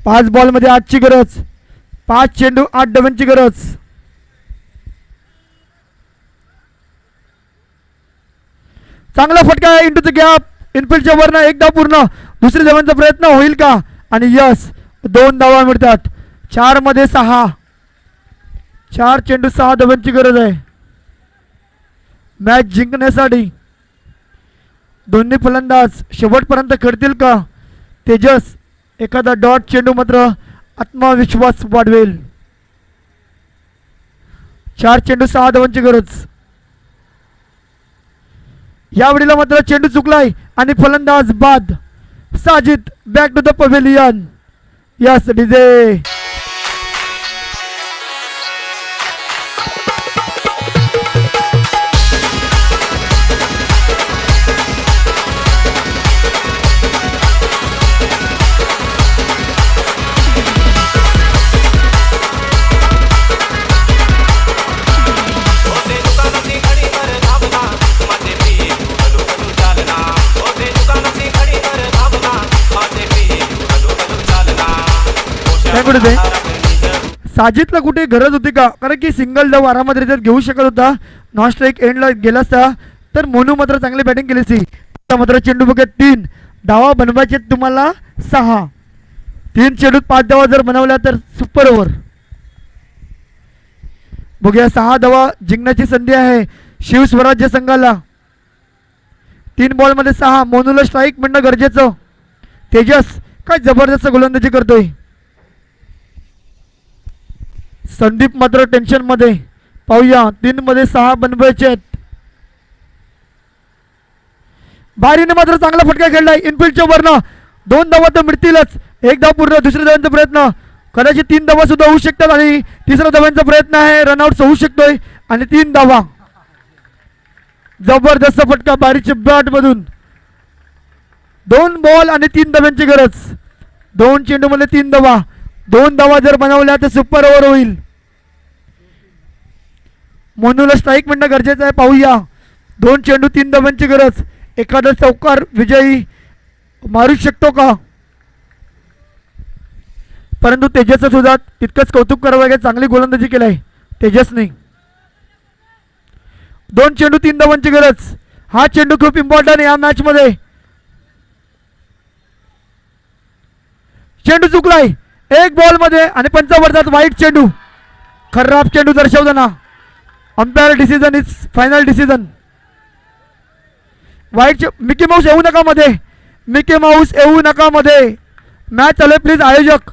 5 बॉलमध्ये 8ची गरज. 5 चेंडू 8 डब्यांची गरज. चांगला फटका आहे इंटू द गॅप. इनफिल्डच्या वरनं 1 धाव पूर्ण. दुसरी धावांचा प्रयत्न होईल का? आणि यस, 2 धावा मिळतात. 4 मध्ये 6. 4 चेंडू 6 धावांची गरज आहे मॅच जिंकण्यासाठी. दोन्ही फलंदाज शेवटपर्यंत खेळतील का? तेजस एखादा डॉट चेंडू मात्र आत्मविश्वास वाढवेल. 4 चेंडू 6 धावांची गरज. यावेळेला मात्र चेंडू चुकलाय आणि फलंदाज बाद. Sajid back to the pavilion. Yes DJ. Output येते. साजिदला कुठे गरज होती का, कारण की सिंगल धाव आरामात रिझल्ट घेऊ शकत होता. नॉन स्ट्राईक एंडला गेला असता तर मोनू मात्र चांगली बॅटिंग केली असती. मात्र चेंडू बघा 3 धावा बनवायचे तुम्हाला 6. 3 चेंडूत 5 धावा जर बनवल्या तर सुपर ओव्हर. बघूया 6 धावा जिंकण्याची संधी आहे शिव स्वराज्य संघाला. 3 बॉलमध्ये 6. मोनूला स्ट्राईक मिळणं गरजेचं. तेजस काय जबरदस्त गोलंदाजी करतोय. संदीप मात्र टेन्शन मध्ये. पाहूया 3 मध्ये 6 बनवायचे आहेत. बारीने मात्र चांगला फटका खेळलाय इनफिल्डच्या वरनं. 2 धावा तर मिळतीलच. 1 धाव पूर्ण. दुसऱ्या धावांचा प्रयत्न कदाचित 3 धावा सुद्धा होऊ शकतात आणि तिसऱ्या धावांचा प्रयत्न आहे. रनआउट होऊ शकतोय आणि 3 धावा. जबरदस्त फटका बारीच्या बॅट मधून. 2 बॉल आणि 3 धाव्यांची गरज. 2 चेंडू मध्ये 3 धावा. 2 धावा जर बनवल्या तर सुपर ओव्हर होईल. मोनूला स्ट्राईक मिळणं गरजेचं आहे. पाहूया 2 चेंडू 3 धाव्यांची गरज. एखादा चौकार विजयी मारू शकतो का, परंतु तेजसचं सुद्धा तितकंच कौतुक करावं. चांगली गोलंदाजी केलाय तेजसने. 2 चेंडू 3 धावांची गरज. हा चेंडू खूप इम्पॉर्टंट आहे या मॅच मध्ये. चेंडू चुकलाय 1 बॉल मध्ये आणि पंचावरतात वाईट चेंडू. खराब चेंडू दर्शवताना umpire decision is final decision. वाईट मिकी माऊस येऊ नका मध्ये. मिकी माऊस येऊ नका मध्ये. मॅच चालू आहे. प्लीज आयोजक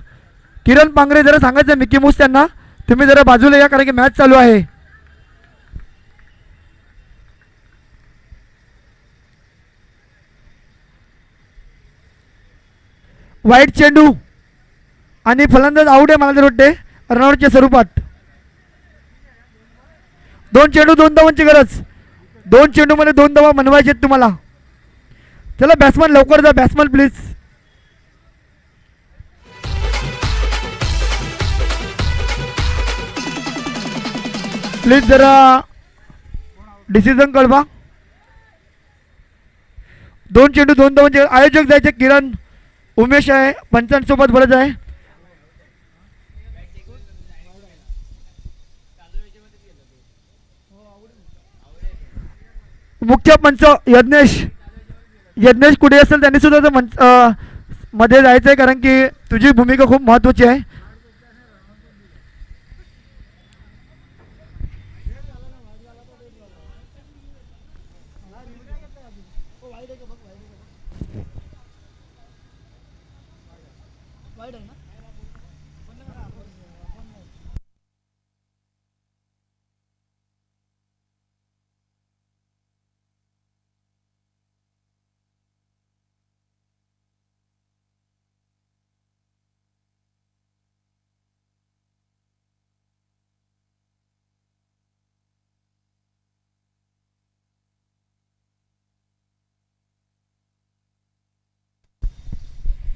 किरण पांगरे जरा सांगायचं मिकी माऊस त्यांना तुम्ही जरा बाजूला या, कारण की मॅच चालू आहे. वाईट चेंडू आणि फलंदाज आउट आहे मला तर वाटते रनआउटच्या स्वरूपात. 2 चेंडू 2 धावांची गरज. 2 चेंडू मध्ये 2 धावा बनवायचे तुम्हाला. चला बॅट्समन लवकर जा. Batsman please. प्लीज जरा डिसिजन कळवा. 2 चेंडू 2 धावांचे. आयोजक जायचे किरण उमेश आहे पंचांसोबत बोलत आहे. मुख्य पंच यज्ञेश कुठे असेल त्यांनी सुद्धा मंच मध्ये जायचं आहे, कारण की तुझी भूमिका खूप महत्त्वाची आहे.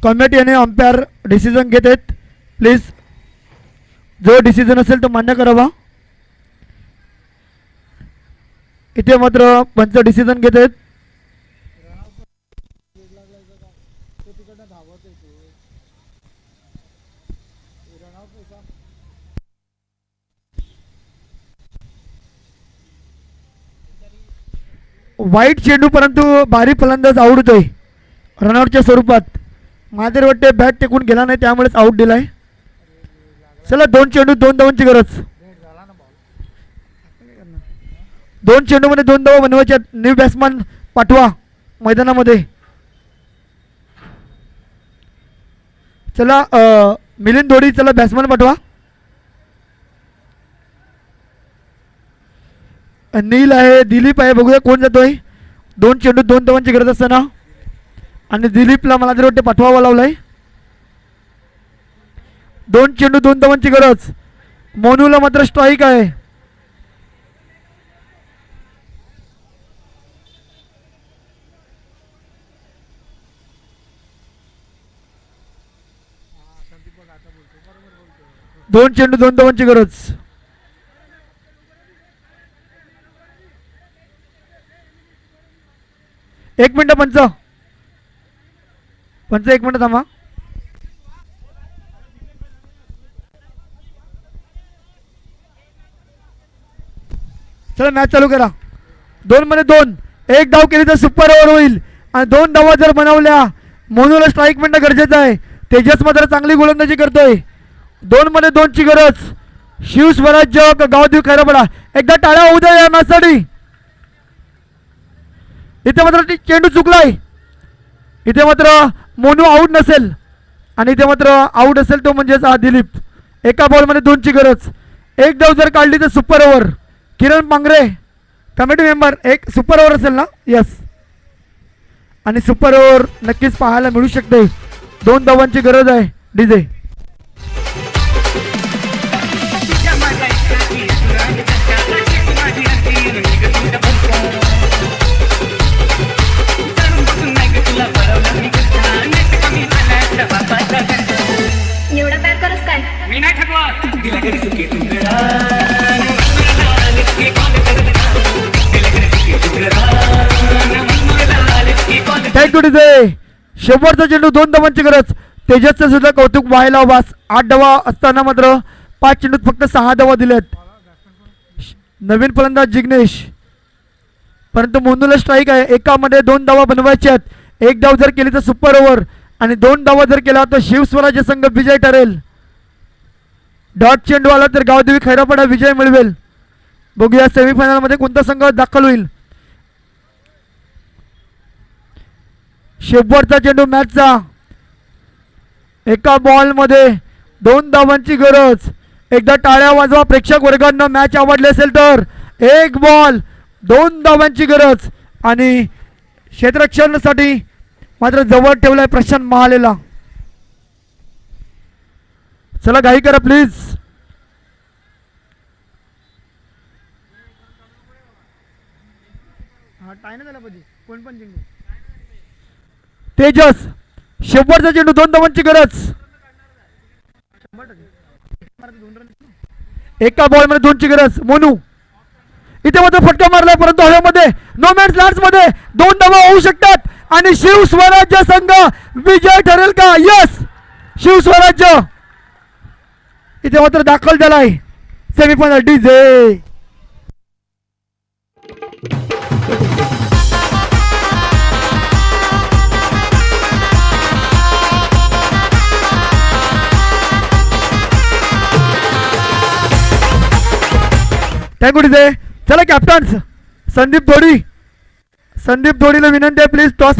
कमिटी आणि अंपायर डिसिजन घेत आहेत. प्लीज जो डिसिजन असेल तो मान्य करावा. इथे मात्र पंच डिसिजन घेत आहेत. वाईट चेंडू परंतु बारी फलंदाज आउट होतोय रनआउटच्या स्वरूपात. माझे वाटते बॅट टेकून गेला नाही त्यामुळेच आउट दिलाय. चला 2 चेंडू 2 धावांची गरज. 2 चेंडू मध्ये 2 धावा बनवायच्या. न्यू बॅट्समन पाठवा मैदानामध्ये. चला मिलिंद दोडी चला बॅट्समन पाठवा. नील आहे दिलीप आहे. बघूया कोण जातोय. 2 चेंडू 2 धावांची गरज असताना आणि दिलीपला मला तरी वाटते पाठवावा लावलाय. 2 चेंडू 2 धावांची गरज. मोनूला मात्र स्ट्राईक आहे. दोन चेंडू 2 धावांची गरज. एक मिनिट पंच 1 मिनिट थांबा. चला मॅच चालू करा. 2 मध्ये 2. एक डाव केली तर सुपर ओव्हर होईल आणि 2 धावा जर बनवल्या मोनूला स्ट्राईक मिळणं गरजेचं आहे. तेजस मात्र चांगली गोलंदाजी करतोय. 2 मध्ये 2 ची गरज. शिव स्वराज्य का गावदेव खैरापडा. एकदा टाळ्या होऊ द्या या मॅचसाठी. इथे मात्र चेंडू चुकलाय. इथे मात्र मोनू आऊट नसेल आणि इथे मात्र आऊट असेल तो म्हणजेच हा दिलीप. एका बॉलमध्ये 2 ची गरज. एक डाव जर काढली तर सुपर ओव्हर. किरण पांगरे कमिटी मेंबर. एक सुपर ओव्हर असेल ना. यस. आणि सुपर ओव्हर नक्कीच पाहायला मिळू शकते. 2 धावांची गरज आहे डीजे. एवढा पॅक करस काय मी नाही ठकवा. Thank you DJ. शेवटचा चेंडू 2 धावांची गरज. तेजसचं सुद्धा कौतुक व्हायला वास. 8 धावा असताना मात्र 5 चेंडूत फक्त 6 धावा दिल्यात. नवीन फलंदाज जिग्नेश. परंतु मोनूला स्ट्राईक आहे. एकामध्ये 2 धावा बनवायच्या आहेत. एक धाव जर केली तर सुपर ओव्हर आणि 2 धावा जर केला तर शिवस्वराज्य संघ विजय ठरेल. डॉट चेंडू आला तर गावदेवी खैरापडा विजय मिळवेल. बघूया सेमीफायनल मध्ये कोणता संघ दाखल होईल. शेवटचा चेंडू मॅचचा. एका बॉल मध्ये 2 धावांची गरज. एकदा टाळ्या वाजवा प्रेक्षक वर्गांना. मॅच आवडली असेल तर. एक बॉल 2 धावांची गरज आणि क्षेत्ररक्षणासाठी मात्र जवळ ठेवलाय प्रशांत महालेला. चला घाई करा प्लीज. तेजस. शेवटचा चेंडू 2 धावांची गरज. एका बॉल मध्ये 2 ची गरज. मोनू इथे मात्र फटका मारलाय परंतु हवेमध्ये नो मॅच लँड्स मध्ये 2 धावा होऊ शकतात आणि शिव स्वराज्य संघ विजय ठरेल का. यस. शिव स्वराज्य इथे मात्र दाखल झालाय सेमीफायनल. डीजे. Thank you DJ. चला कॅप्टन्स संदीप धोडी. संदीप धोडीला विनंती आहे प्लीज टॉस